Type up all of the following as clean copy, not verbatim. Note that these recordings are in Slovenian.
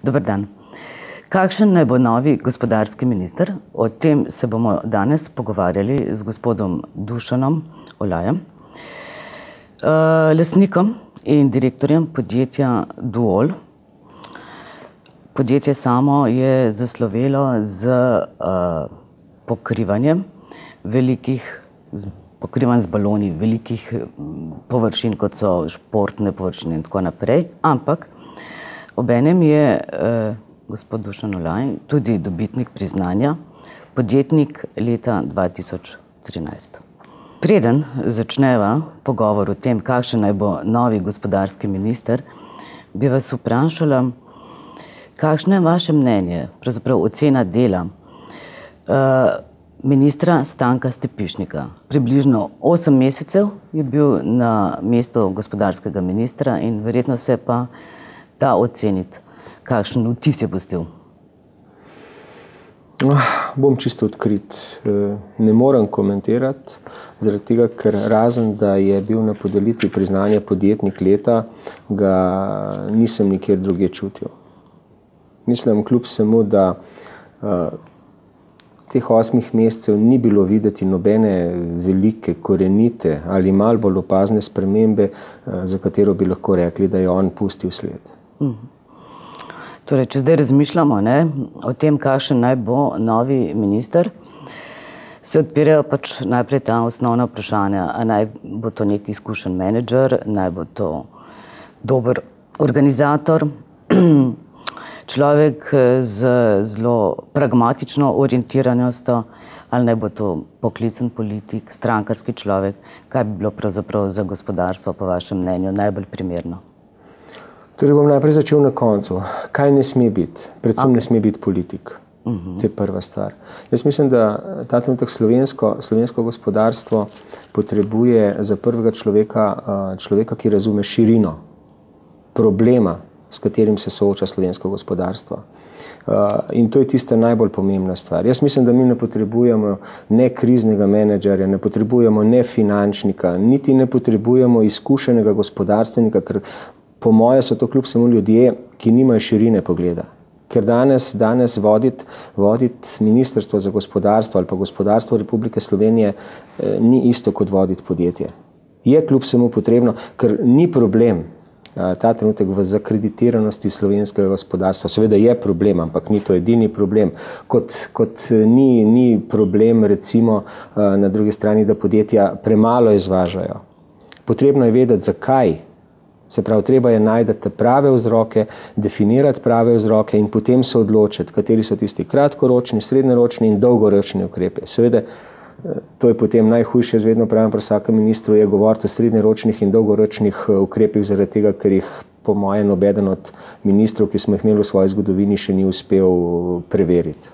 Dober dan. Kakšen naj bo novi gospodarski minister? O tem se bomo danes pogovarjali z gospodom Dušanom Olajem, lastnikom in direktorjem podjetja Duol. Podjetje samo je zaslovelo z pokrivanjem z baloni velikih površin, kot so športne površine in tako naprej, ampak obenem je gospod Dušan Olaj tudi dobitnik priznanja podjetnik leta 2013. Preden začneva pogovor o tem, kakšen naj bo novi gospodarski minister, bi vas vprašala, kakšno je vaše mnenje, pravzaprav ocena dela ministra Stanka Stepišnika. Približno 8 mesecev je bil na mestu gospodarskega ministra in verjetno se pa da oceniti, kakšen vtis je pustil. Bom čisto odkrit. Ne morem komentirati, zaradi tega, ker razen, da je bil na podelitvi priznanja podjetnik leta, ga nisem nikjer drugje čutil. Mislim, kljub vsemu, da teh 8 mesecev ni bilo videti nobene velike, korenite ali malo bolj opazne spremembe, za katero bi lahko rekli, da je on pustil sled. Torej, če zdaj razmišljamo o tem, kakšen naj bo novi minister, se odpirajo pač najprej ta osnovna vprašanja. A naj bo to nek izkušen menedžer, naj bo to dober organizator, človek z zelo pragmatično orientiranostjo, ali naj bo to poklicen politik, strankarski človek, kaj bi bilo pravzaprav za gospodarstvo po vašem mnenju najbolj primerno? Torej bom najprej začel na koncu. Kaj ne sme biti? Predvsem ne sme biti politik. To je prva stvar. Jaz mislim, da ta trenutek slovensko gospodarstvo potrebuje za prvega človeka, ki razume širino problema, s katerim se sooča slovensko gospodarstvo. In to je tista najbolj pomembna stvar. Jaz mislim, da mi ne potrebujemo ne kriznega menedžerja, ne potrebujemo ne finančnika, niti ne potrebujemo izkušenega gospodarstvenika, ker po moje so to kljub vsemu ljudje, ki nimajo širine pogleda. Ker danes voditi Ministrstvo za gospodarstvo ali pa gospodarstvo Republike Slovenije ni isto kot voditi podjetje. Je kljub vsemu potrebno, ker ni problem ta trenutek v zakreditiranosti slovenskega gospodarstva. Seveda je problem, ampak ni to edini problem. Kot ni problem recimo na drugi strani, da podjetja premalo izvažajo. Potrebno je vedeti, zakaj. Se pravi, treba je najti prave vzroke, definirati prave vzroke in potem se odločiti, kateri so tisti kratkoročni, srednjeročni in dolgoročni ukrepi. Seveda, to je potem najhujše, jaz vedno pravim pri vsakem ministru, je govoriti o srednjeročnih in dolgoročnih ukrepih, zaradi tega, ker jih po mojem nobeden od ministrov, ki smo jih imeli v svoji zgodovini, še ni uspel preveriti.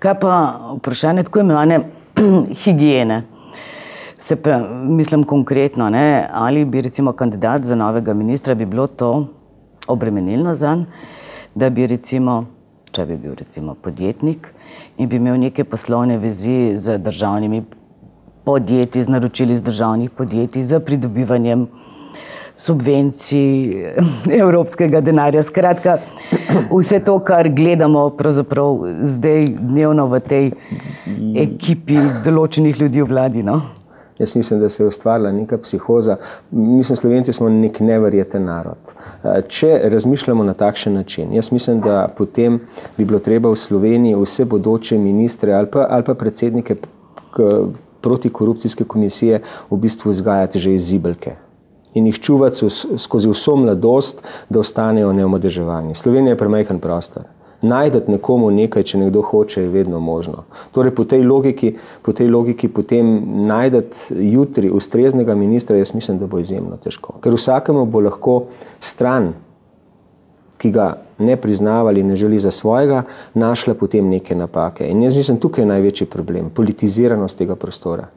Kaj pa vprašanje tako imenovane higiene? Mislim konkretno, ali bi recimo kandidat za novega ministra bi bilo to obremenilno zanj, da bi recimo, če bi bil recimo podjetnik in bi imel neke poslovne vezi z državnimi podjetji, z naročili z državnih podjetij, z pridobivanjem subvencij, evropskega denarja. Skratka, vse to, kar gledamo pravzaprav zdaj dnevno v tej ekipi določenih ljudi v vladi, Jaz mislim, da se je ustvarila neka psihoza. Mislim, Slovenci smo nek neverjeten narod. Če razmišljamo na takšen način, jaz mislim, da potem bi bilo treba v Sloveniji vse bodoče ministre ali pa predsednike protikorupcijske komisije v bistvu vzgajati že iz zibelke in jih čuvati skozi vso mladost, da ostanejo neomadeževani. Slovenija je premajhen prostor. Najdeti nekomu nekaj, če nekdo hoče, je vedno možno. Torej, po tej logiki potem najdeti jutri ustreznega ministra, jaz mislim, da bo izjemno težko. Ker vsakemu bo lahko stran, ki ga ne priznava ali ne želi za svojega, našla potem neke napake. In jaz mislim, tukaj je največji problem, politiziranost tega prostora.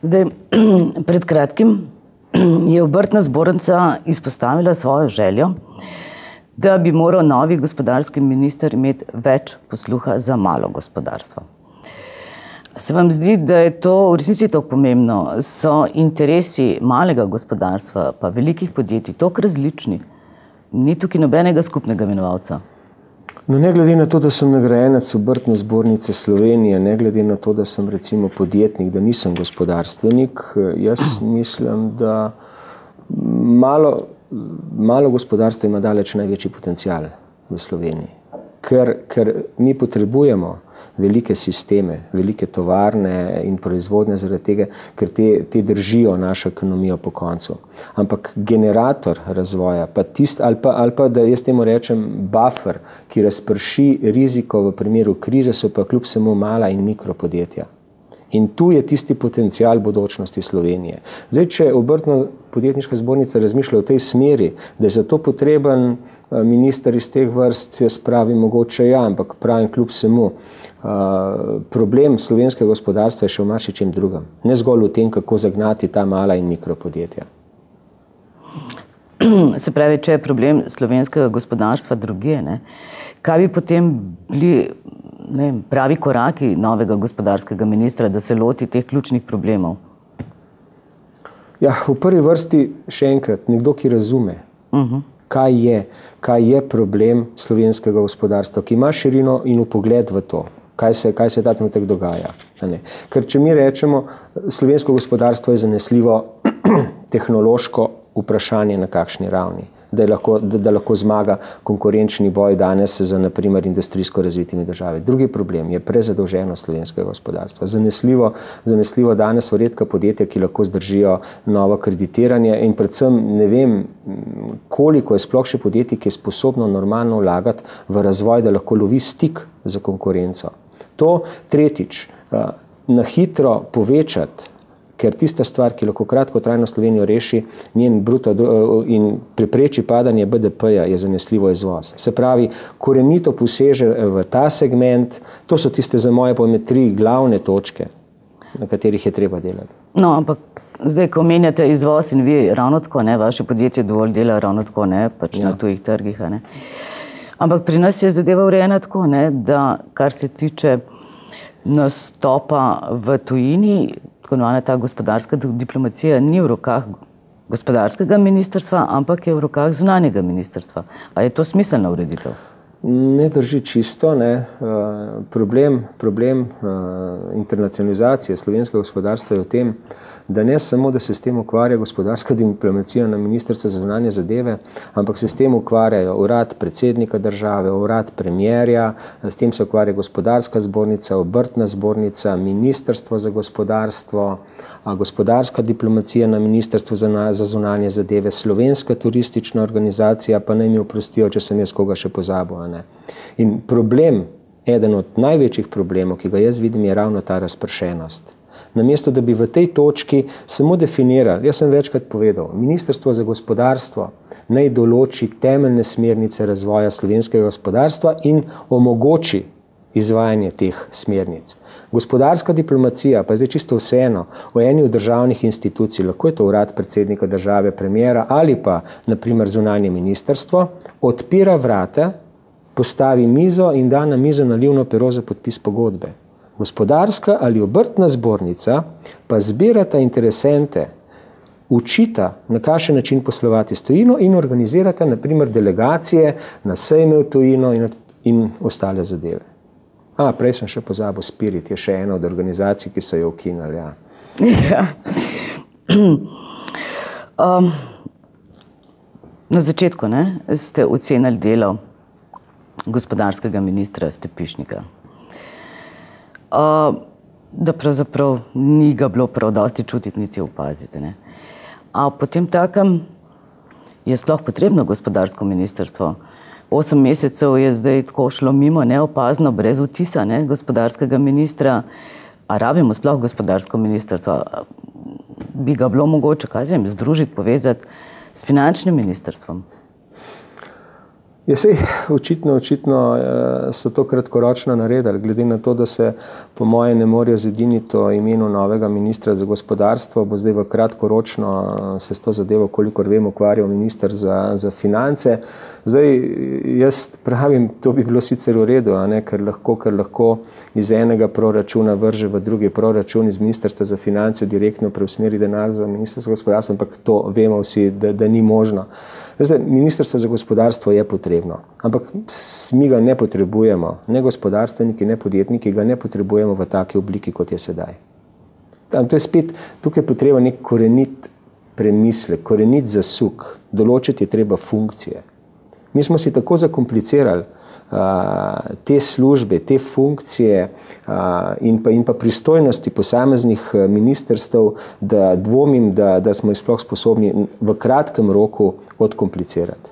Zdaj, pred kratkim je Obrtna zbornica izpostavila svojo željo, da bi moral novi gospodarski minister imeti več posluha za malo gospodarstvo. Se vam zdi, da je to v resnici tako pomembno? So interesi malega gospodarstva pa velikih podjetij tako različni, Ni tukaj nobenega skupnega imenovalca. No, ne glede na to, da sem nagrajenec Obrtne zbornice Slovenije, ne glede na to, da sem recimo podjetnik, da nisem gospodarstvenik, jaz mislim, da malo gospodarstva ima daleč največji potencial v Sloveniji. Ker mi potrebujemo velike sisteme, velike tovarne in proizvodne zaradi tega, ker te držijo našo ekonomijo po koncu. Ampak generator razvoja, pa ali pa, da jaz temu rečem, buffer, ki razprši riziko v primeru krize, so pa kljub vsemu mala in mikropodjetja. In tu je tisti potencial bodočnosti Slovenije. Zdaj, če Obrtno-podjetniška zbornica razmišlja v tej smeri, da je za to potreben minister iz teh vrst, jaz pravim, mogoče ja, ampak pravim kljub vsemu. Problem slovenskega gospodarstva je še v marsičem drugem. Ne zgolj v tem, kako zagnati ta mala in mikropodjetja. Se pravi, če je problem slovenskega gospodarstva drugje, kaj bi potem bili pravi koraki novega gospodarskega ministra, da se loti teh ključnih problemov? Ja, v prvi vrsti še enkrat, nekdo, ki razume, kaj je problem slovenskega gospodarstva, ki ima širino in vpogled v to, kaj se ta trenutek dogaja. Ker če mi rečemo, slovensko gospodarstvo je zanesljivo tehnološko vprašanje na kakšni ravni, da lahko zmaga konkurenčni boj danes za, naprimer, industrijsko razvitimi državami. Drugi problem je prezadolženost slovenskega gospodarstva. Zanesljivo danes so redka podjetja, ki lahko zdržijo novo kreditiranje in predvsem ne vem, koliko je sploh še podjetij, ki je sposobno normalno vlagati v razvoj, da lahko lovi stik za konkurenco. To tretjič, na hitro povečati, ker tista stvar, ki lahko kratkotrajno Slovenijo reši njen bruto in prepreči padanje BDP-ja, je zanesljivo izvoz. Se pravi, korenito poseže v ta segment, to so tiste za moje pojme 3 glavne točke, na katerih je treba delati. No, ampak zdaj, ko omenjate izvoz in vi ravno tako, vaše podjetje dovolj dela ravno tako, pač na tujih trgih, ampak pri nas je zadeva urejena tako, da kar se tiče nastopa v tujini, ta gospodarska diplomacija ni v rokah gospodarskega ministrstva, ampak je v rokah zunanjega ministrstva. A je to smiselna ureditev? Ne drži čisto. Problem internacionalizacije slovenskega gospodarstva je v tem, da ne samo, da se s tem ukvarja gospodarska diplomacija na Ministrstvu za zunanje zadeve, ampak se s tem ukvarjajo urad predsednika države, urad premierja, s tem se ukvarja gospodarska zbornica, obrtna zbornica, Ministrstvo za gospodarstvo, gospodarska diplomacija na Ministrstvu za zunanje zadeve, slovenska turistična organizacija, pa naj mi oprostijo, če sem jaz koga še pozabil. In problem, eden od največjih problemov, ki ga jaz vidim, je ravno ta razpršenost. Namesto, da bi v tej točki samo definirali, jaz sem večkrat povedal, Ministrstvo za gospodarstvo naj določi temeljne smernice razvoja slovenskega gospodarstva in omogoči izvajanje teh smernic. Gospodarska diplomacija, pa je zdaj čisto vseeno, v eni od državnih institucij, lahko je to urad predsednika države, premiera ali pa, naprimer, zunanje ministrstvo, odpira vrata, postavi mizo in da na mizo nalivno pero za podpis pogodbe. Gospodarska ali obrtna zbornica pa zbirata interesente, učita, na kakšen način poslovati s tujino in organizirata, naprimer, delegacije na sejme v tujino in ostale zadeve. Prej sem še pozabil, Spirit je še ena od organizacij, ki so jo ukinili. Ja. Na začetku ste ocenili delo gospodarskega ministra Stepišnika. Da pravzaprav ni ga bilo prav dosti čutiti niti opaziti. A potem takem je sploh potrebno gospodarsko ministrstvo? 8 mesecev je zdaj tako šlo mimo, neopazno, brez vtisa gospodarskega ministra. A rabimo sploh gospodarsko ministrstvo? Bi ga bilo mogoče, združiti, povezati s finančnim ministrstvom? Očitno so to kratkoročno naredili, glede na to, da se po moje ne morejo zediniti o imenu novega ministra za gospodarstvo, bo zdaj v kratkoročno se s to zadevo, kolikor vem, ukvarjal minister za finance. Zdaj, jaz pravim, to bi bilo sicer v redu, ker lahko iz enega proračuna vrže v drugi proračun, iz ministrstva za finance direktno preusmeri denar za ministrstvo za gospodarstvo, ampak to vemo vsi, da ni možno. Zdaj, ministrstvo za gospodarstvo je potrebno, ampak mi ga ne potrebujemo, ne gospodarstveniki, ne podjetniki ga ne potrebujemo v taki obliki, kot je sedaj. To je spet, tukaj je potreba nek korenit premislek, korenit zasuk, določiti je treba funkcije. Mi smo si tako zakomplicirali te službe, te funkcije in pa pristojnosti posameznih ministrstev, da dvomim, da smo jih sploh sposobni v kratkem roku odkomplicirati.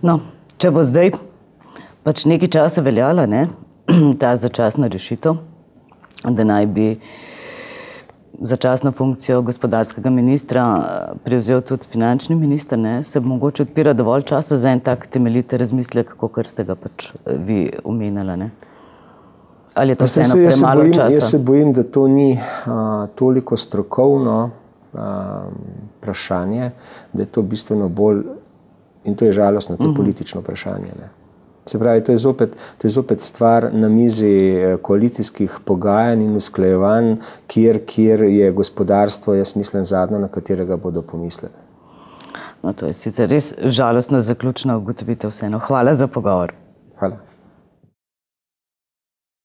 No, če bo zdaj pač nekaj časa veljala, ta začasna rešitev, da naj bi začasno funkcijo gospodarskega ministra prevzel tudi finančni minister, se mogoče odpira dovolj časa za en tak temeljit razmislek, kakor ste ga pač vi omenjali, Ali je to vseeno premalo časa? Jaz se bojim, da to ni toliko strokovno vprašanje, da je to bistveno bolj, in to je žalostno, to je politično vprašanje. Se pravi, to je zopet stvar na mizi koalicijskih pogajanj in usklajevanj, kjer je gospodarstvo, jaz mislim, zadnjo, na katerega bodo pomislili. No, to je sicer res žalostna zaključna ugotovitev vseeno. Hvala za pogovor. Hvala.